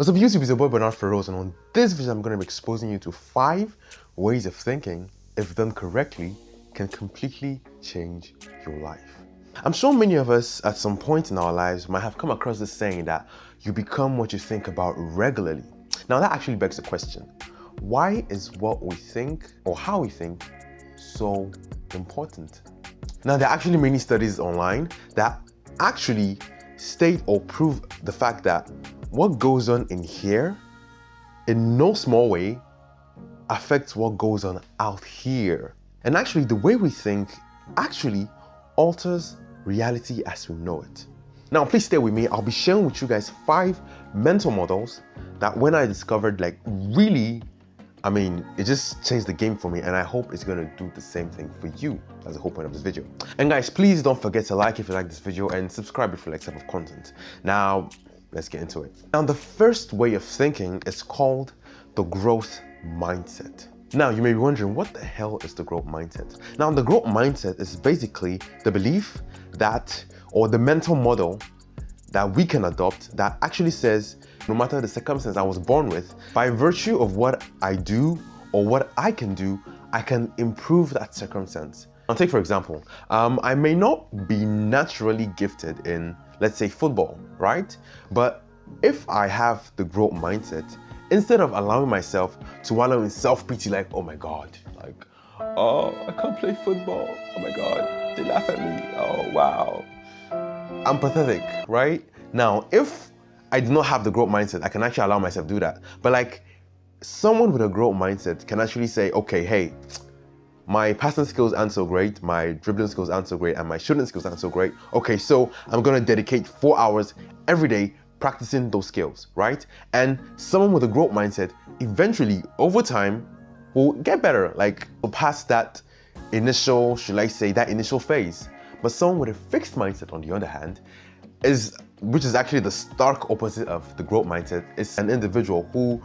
What's up YouTube, it's your boy Bernard Feroz, and on this video I'm going to be exposing you to 5 ways of thinking, if done correctly, can completely change your life. I'm sure many of us at some point in our lives might have come across this saying that you become what you think about regularly. Now that actually begs the question, why is what we think or how we think so important? Now there are actually many studies online that actually state or prove the fact that what goes on in here, in no small way, affects what goes on out here. And actually, the way we think actually alters reality as we know it. Now, please stay with me. I'll be sharing with you guys 5 mental models that when I discovered, it just changed the game for me, and I hope it's gonna do the same thing for you. That's the whole point of this video. And guys, please don't forget to like if you like this video and subscribe if you like this type of content. Now, let's get into it. Now, the first way of thinking is called the growth mindset. Now, you may be wondering, what the hell is the growth mindset? Now, the growth mindset is basically the belief that, or the mental model that we can adopt that actually says, no matter the circumstance I was born with, by virtue of what I do or what I can improve that circumstance. Now, take for example, I may not be naturally gifted in, let's say, football, right? But if I have the growth mindset, instead of allowing myself to wallow in self-pity, like, oh my God, oh, I can't play football, oh my God, they laugh at me, oh wow, I'm pathetic, right? Now, if I do not have the growth mindset, I can actually allow myself to do that. But someone with a growth mindset can actually say, okay, hey, my passing skills aren't so great, my dribbling skills aren't so great, and my shooting skills aren't so great. Okay, so I'm gonna dedicate 4 hours every day practicing those skills, right? And someone with a growth mindset, eventually, over time, will get better, will pass that initial, that initial phase. But someone with a fixed mindset, on the other hand, which is actually the stark opposite of the growth mindset, is an individual who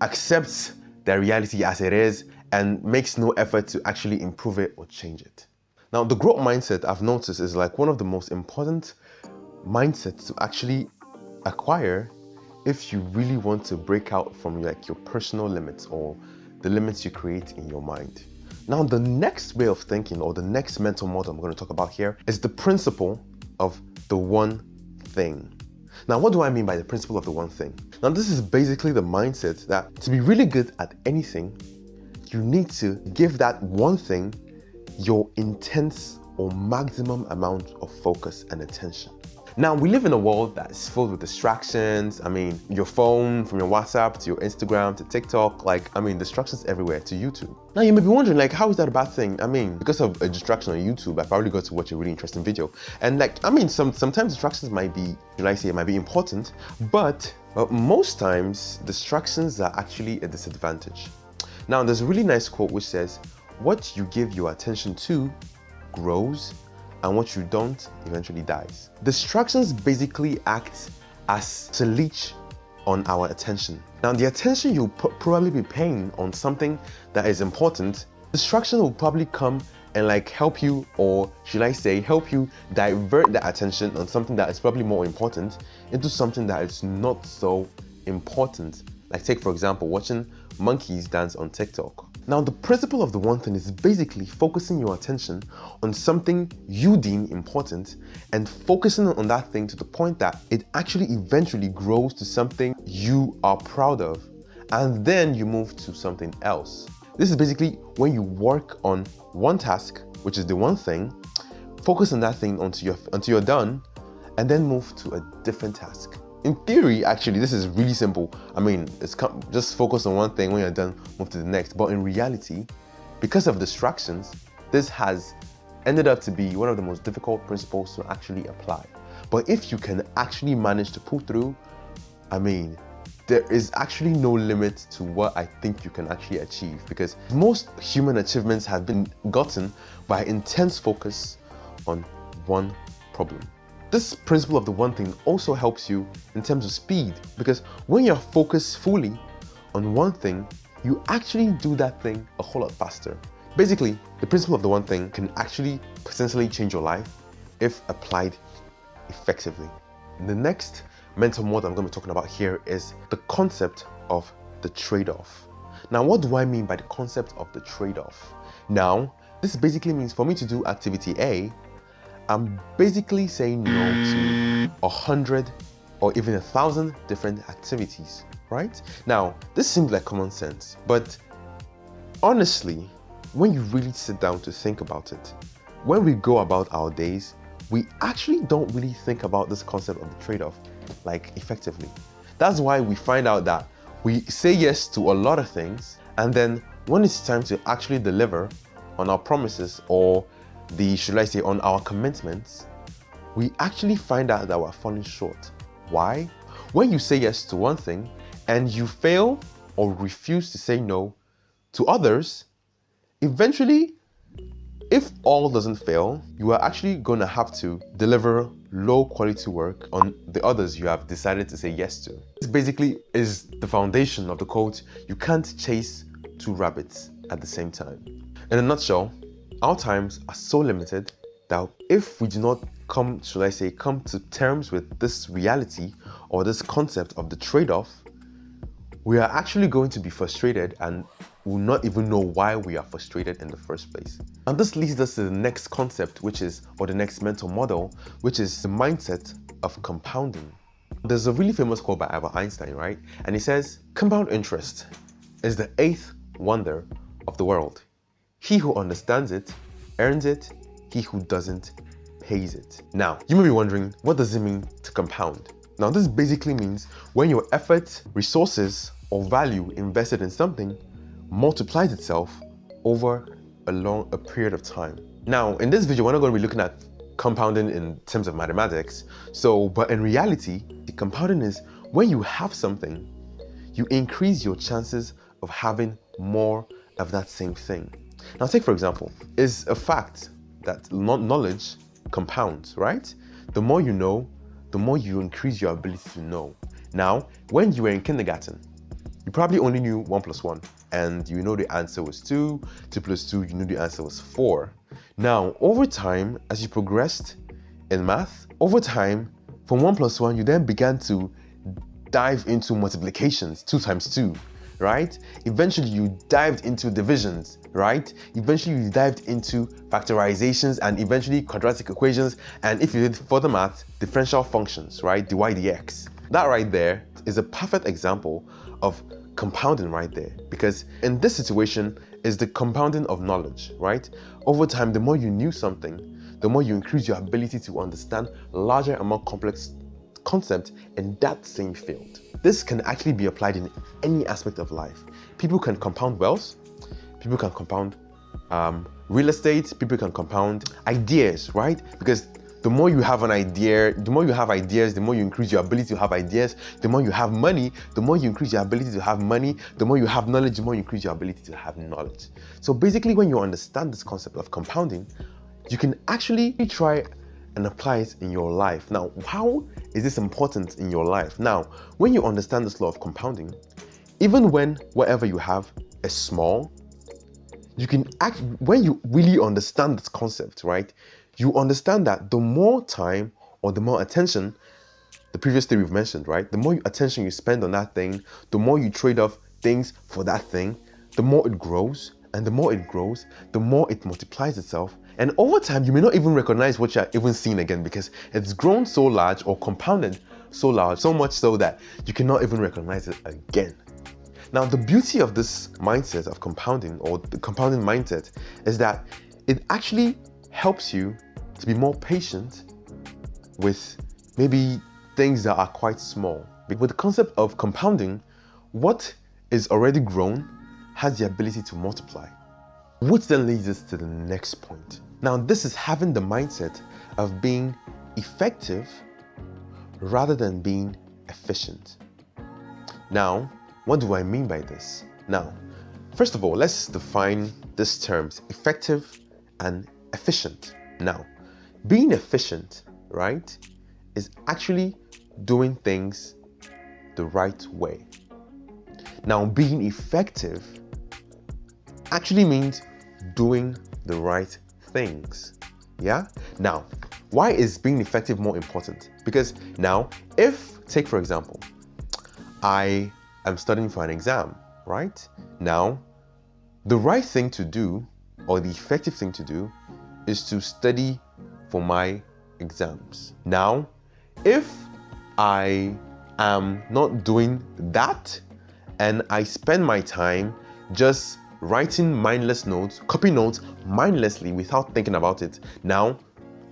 accepts their reality as it is and makes no effort to actually improve it or change it. Now, the growth mindset, I've noticed, is one of the most important mindsets to actually acquire if you really want to break out from your personal limits or the limits you create in your mind. Now, the next way of thinking, or the next mental model I'm going to talk about here, is the principle of the one thing. Now, what do I mean by the principle of the one thing? Now, this is basically the mindset that to be really good at anything, you need to give that one thing your intense or maximum amount of focus and attention. Now, we live in a world that's filled with distractions. Your phone, from your WhatsApp to your Instagram to TikTok, distractions everywhere, to YouTube. Now, you may be wondering, how is that a bad thing? Because of a distraction on YouTube, I probably got to watch a really interesting video. And sometimes distractions might be, might be important, but most times distractions are actually a disadvantage. Now, there's a really nice quote which says, what you give your attention to grows, and what you don't eventually dies. Distractions basically act as a leech on our attention. Now, the attention you'll probably be paying on something that is important, distraction will probably come and help you, or should I say, help you divert the attention on something that is probably more important into something that is not so important. Take for example, watching monkeys dance on TikTok. Now, the principle of the one thing is basically focusing your attention on something you deem important and focusing on that thing to the point that it actually eventually grows to something you are proud of, and then you move to something else. This is basically when you work on one task, which is the one thing, focus on that thing until you're done, and then move to a different task. In theory, actually, this is really simple. It's just focus on one thing. When you're done, move to the next. But in reality, because of distractions, this has ended up to be one of the most difficult principles to actually apply. But if you can actually manage to pull through, there is actually no limit to what I think you can actually achieve, because most human achievements have been gotten by intense focus on one problem. This principle of the one thing also helps you in terms of speed, because when you're focused fully on one thing, you actually do that thing a whole lot faster. Basically, the principle of the one thing can actually potentially change your life if applied effectively. The next mental model I'm going to be talking about here is the concept of the trade-off. Now, what do I mean by the concept of the trade-off? Now, this basically means for me to do activity A, I'm basically saying no to 100 or even 1,000 different activities, right? Now, this seems like common sense, but honestly, when you really sit down to think about it, when we go about our days, we actually don't really think about this concept of the trade-off like effectively. That's why we find out that we say yes to a lot of things, and then when it's time to actually deliver on our promises or should I say, on our commitments, we actually find out that we're falling short. Why? When you say yes to one thing and you fail or refuse to say no to others, eventually, if all doesn't fail, you are actually going to have to deliver low quality work on the others you have decided to say yes to. This basically is the foundation of the quote, you can't chase two rabbits at the same time. In a nutshell, our times are so limited that if we do not come to terms with this reality or this concept of the trade-off, we are actually going to be frustrated and will not even know why we are frustrated in the first place. And this leads us to the next concept, or the next mental model, which is the mindset of compounding. There's a really famous quote by Albert Einstein, right? And he says, compound interest is the eighth wonder of the world. He who understands it, earns it. He who doesn't, pays it. Now, you may be wondering, what does it mean to compound? Now, this basically means when your effort, resources, or value invested in something multiplies itself over a period of time. Now, in this video, we're not going to be looking at compounding in terms of mathematics. But in reality, the compounding is when you have something, you increase your chances of having more of that same thing. Now, take for example, it's a fact that knowledge compounds, right? The more you know, the more you increase your ability to know. Now, when you were in kindergarten, you probably only knew 1 plus 1, and you know the answer was 2, 2 plus 2, you knew the answer was 4. Now, over time, as you progressed in math, over time, from 1 plus 1, you then began to dive into multiplications, 2 times 2. Right? Eventually you dived into divisions, right? Eventually you dived into factorizations and eventually quadratic equations, and if you did further math, differential functions, right? dy dx. That right there is a perfect example of compounding right there, because in this situation is the compounding of knowledge, right? Over time, the more you knew something, the more you increase your ability to understand larger and more complex concept in that same field. This can actually be applied in any aspect of life. People can compound wealth, people can compound real estate, people can compound ideas, right? Because the more you have an idea, the more you have ideas, the more you increase your ability to have ideas. The more you have money, the more you increase your ability to have money. The more you have knowledge, the more you increase your ability to have knowledge. So basically, when you understand this concept of compounding, you can actually try and apply it in your life. Now, how is this important in your life? Now, when you understand this law of compounding, even when whatever you have is small, you can when you really understand this concept, right? You understand that the more time or the more attention, the previous thing we've mentioned, right? The more attention you spend on that thing, the more you trade off things for that thing, the more it grows. And the more it grows, the more it multiplies itself. And over time, you may not even recognize what you're even seeing again, because it's grown so large or compounded so large, so much so that you cannot even recognize it again. Now, the beauty of this mindset of compounding, or the compounding mindset, is that it actually helps you to be more patient with maybe things that are quite small. With the concept of compounding, what is already grown has the ability to multiply. Which then leads us to the next point. Now, this is having the mindset of being effective rather than being efficient. Now, what do I mean by this? Now, first of all, let's define these terms, effective and efficient. Now, being efficient, right, is actually doing things the right way. Now, being effective actually means doing the right things. Yeah? Now, why is being effective more important? Because now, if take for example, I am studying for an exam, right? Now, the right thing to do, or the effective thing to do, is to study for my exams. Now, if I am not doing that and I spend my time just writing mindless notes, copy notes mindlessly without thinking about it, now,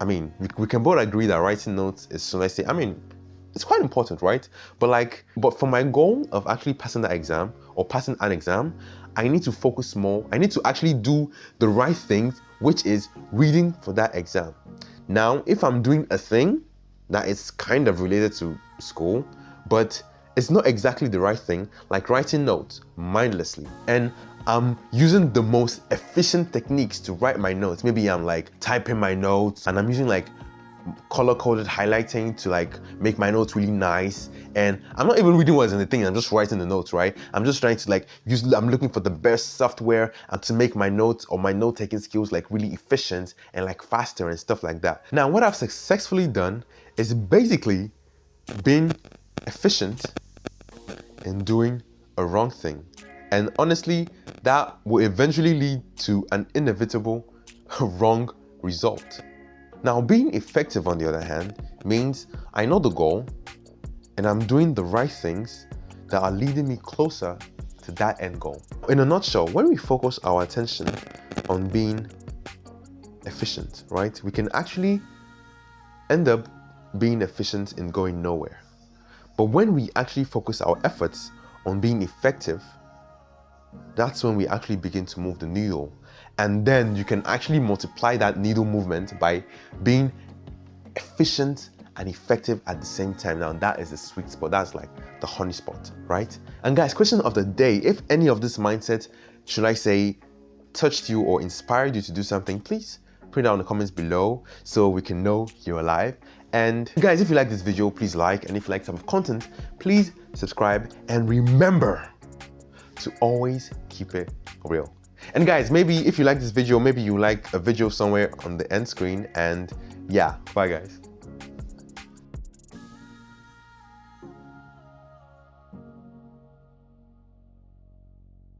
I mean, we can both agree that writing notes is, so let's say, I mean, it's quite important, right? But for my goal of actually passing that exam or passing an exam, I need to focus more. I need to actually do the right things, which is reading for that exam. Now, if I'm doing a thing that is kind of related to school, but it's not exactly the right thing, like writing notes mindlessly, and I'm using the most efficient techniques to write my notes. Maybe I'm like typing my notes and I'm using like color-coded highlighting to like make my notes really nice, and I'm not even reading what's in the thing, I'm just writing the notes, right? I'm just trying to like I'm looking for the best software and to make my notes or my note-taking skills like really efficient and like faster and stuff like that. Now, what I've successfully done is basically being efficient in doing a wrong thing, and honestly, that will eventually lead to an inevitable wrong result. Now, being effective, on the other hand, means I know the goal and I'm doing the right things that are leading me closer to that end goal. In a nutshell, when we focus our attention on being efficient, right, we can actually end up being efficient in going nowhere. But when we actually focus our efforts on being effective, that's when we actually begin to move the needle. And then you can actually multiply that needle movement by being efficient and effective at the same time. Now, that is the sweet spot. That's like the honey spot, right? And guys, question of the day: if any of this mindset, should I say, touched you or inspired you to do something, please put it down in the comments below so we can know you're alive. And guys, if you like this video, please like, and if you like some of content, please subscribe, and remember to always keep it real. And guys, maybe if you like this video, maybe you like a video somewhere on the end screen, and yeah, bye guys.